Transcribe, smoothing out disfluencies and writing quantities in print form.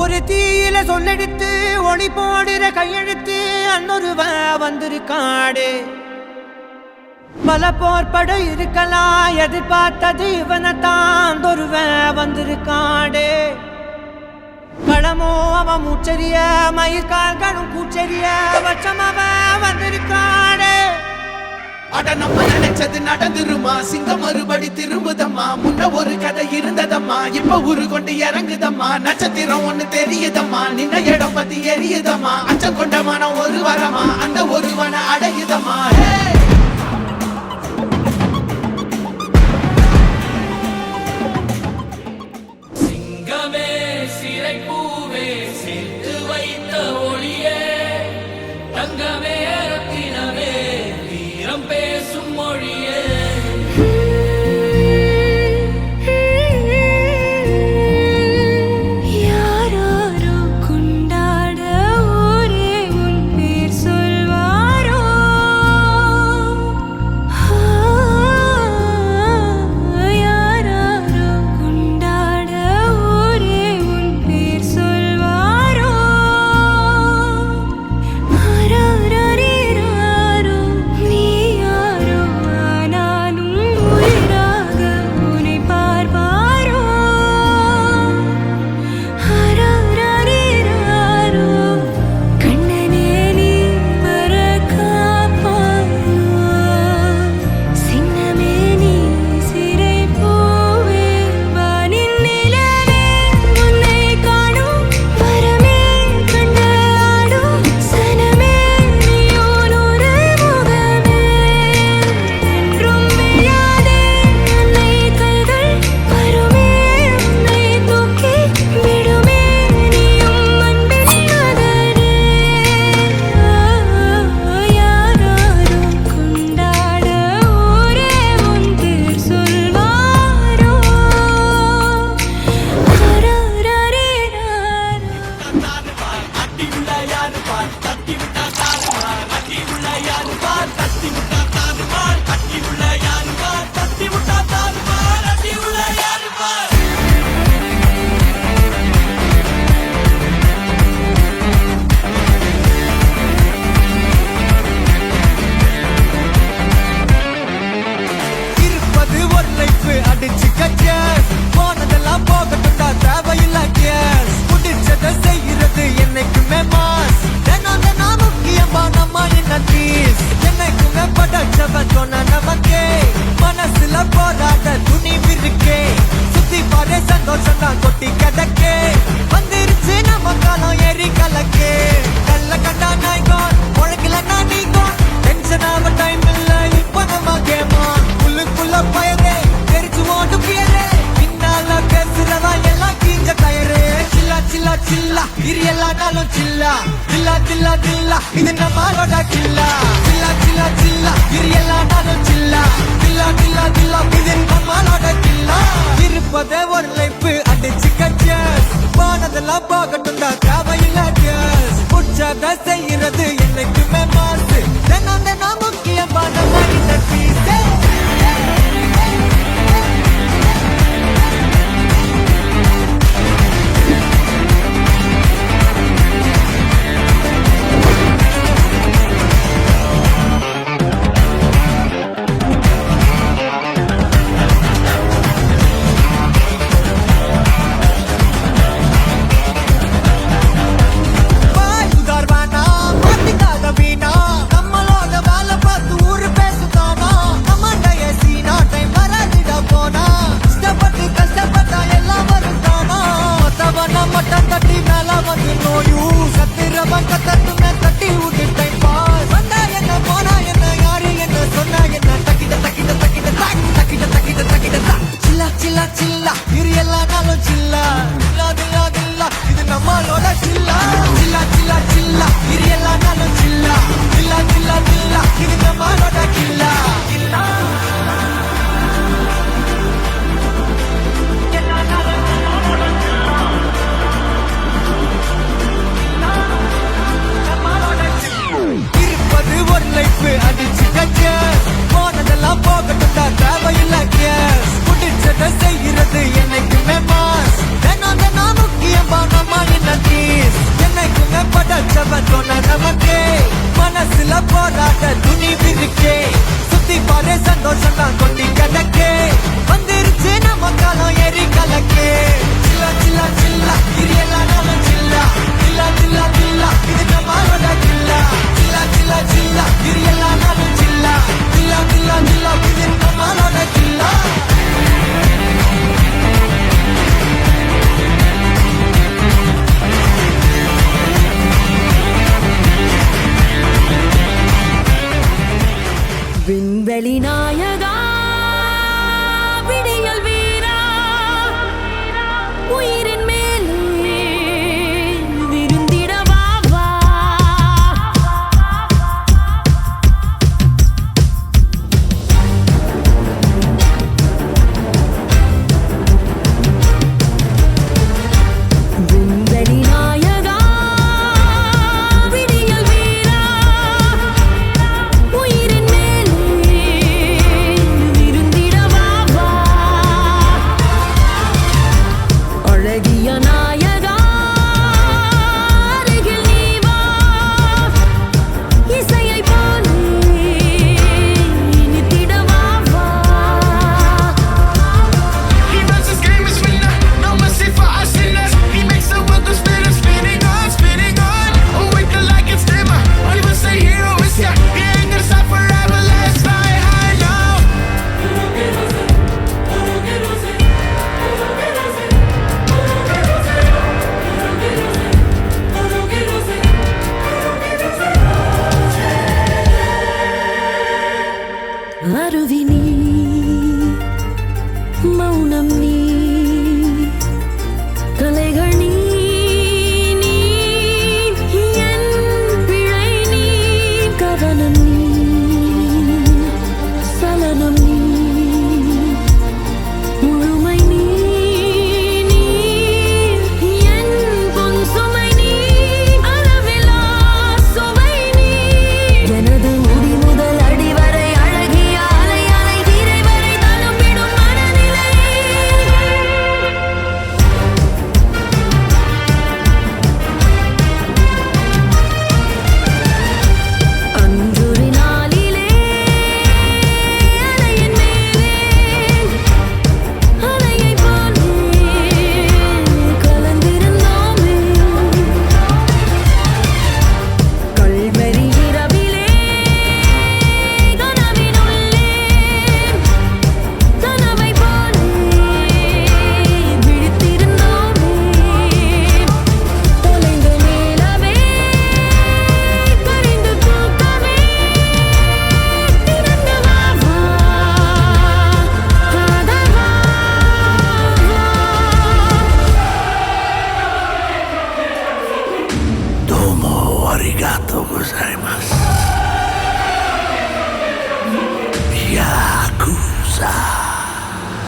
ஒரு தீயில சொல்லெடுத்து ஒளி போடுற கையெழுத்து அன்னொருவ வந்திருக்காடு. பல போர்பட இருக்கலாம் எதிர்பார்த்தது இவனைத்தான் ஒருவ வந்திருக்காடு. களமோ அவன் மூச்சரிய மயிர்கால்களும் கூச்சரிய வச்சம் அவன் வந்திருக்காடு. அட நம்ம நினைச்சது நடந்துருமா, சிங்கம் மறுபடி திரும்புதம்மா. முன்ன ஒரு கதை இருந்ததம்மா, இப்ப ஊரு கொண்டு இறங்குதம்மா. நட்சத்திரம் ஒண்ணு தெரியுதம்மா, நின்ன இடம் பத்தி எரியுதம்மா. அச்சம் கொண்ட மனம் ஒரு வரமா, அந்த ஒருவன அடையுதம்மா. சிங்கமே சிறை பூவே சேர்த்து வைத்த ஒளியே, தங்கமே ரத்தினமே வீரம் பேசும் மொழியே. இது நம்மளோட கில்லா. சில்லா சில்லா சில்லா இரியலானாலும் சில்லா. தில்லா தில்லா தில்லா இது நம்மளோட கில்லா. இருப்பதே ஒரு லைஃப் அடிச்சு கச்சஸ். போனதெல்லாம் போகட்டும் தான் தேவையில்லை கேஸ். உற்சாக செய்யறது என்னைக்குமே மாசு. தினம் தினம் முக்கியமான மைண்ட் பீஸ். படைச்சவன் சொன்ன நமக்கே மனசுல போராட்ட துணிவிருக்கே சுத்தி பாரு சந்தோஷம் தான் கொட்டி கிடக்கே வந்துருச்சு நம்ம காலம் ஏறி கலக்கே சில்லா சில்லா சில்லா இரியெல்லாம் நானும் சில்லா சில்லா சில்லா சில்லா இது நம்மளோட கில்லா சில்லா சில்லா சில்லா இரியெல்லாம் நானும் சில்லா சில்லா சில்லா சில்லா இது நம்மளோட கில்லா விண்வெளி நாயகா விடியல் வீரா உயிரின் மேலே விருந்திட வா வா விண்வெளி நாயகா விடியல் வீரா உயிரின் மேலே விருந்திட வா வா அழகிய நாயகா அருகில் நீ வா இசையை போலே இனித்திட வா வா He runs this game as winner, no mercy for our sinners. He makes the world go spinning, spinning on, spinning on. Oh, wake up like it's dimmer. Or even say hero is ya. He ain't gonna stop forever. Let's fly high now. அருவி நீ மௌனம் நீ கலைகள் நீ நீ என் பிழை நீ கவனம் நீ சலனம் நீ முழுமை நீ நீ என் பொன் சுமை நீ அளவிலா சுவை நீ எனது முடி முதல் அடி வரை அழகிய அலை அலை வீரை வரை தழும்பிடும் மனநிலை அன்றொரு நாளிலே அலையின் மேலே அலையைப் போலே கலந்திருந்தோமே கல்வெறி இரவிலே கனவினுள்ளே கனவைப் போலே விழித்திருந்தோமே தொலைந்த நிலவே கரைந்து தூக்கமே திறந்து வா வா காதல் வா Domo arigato gozaimasu. Yakuza.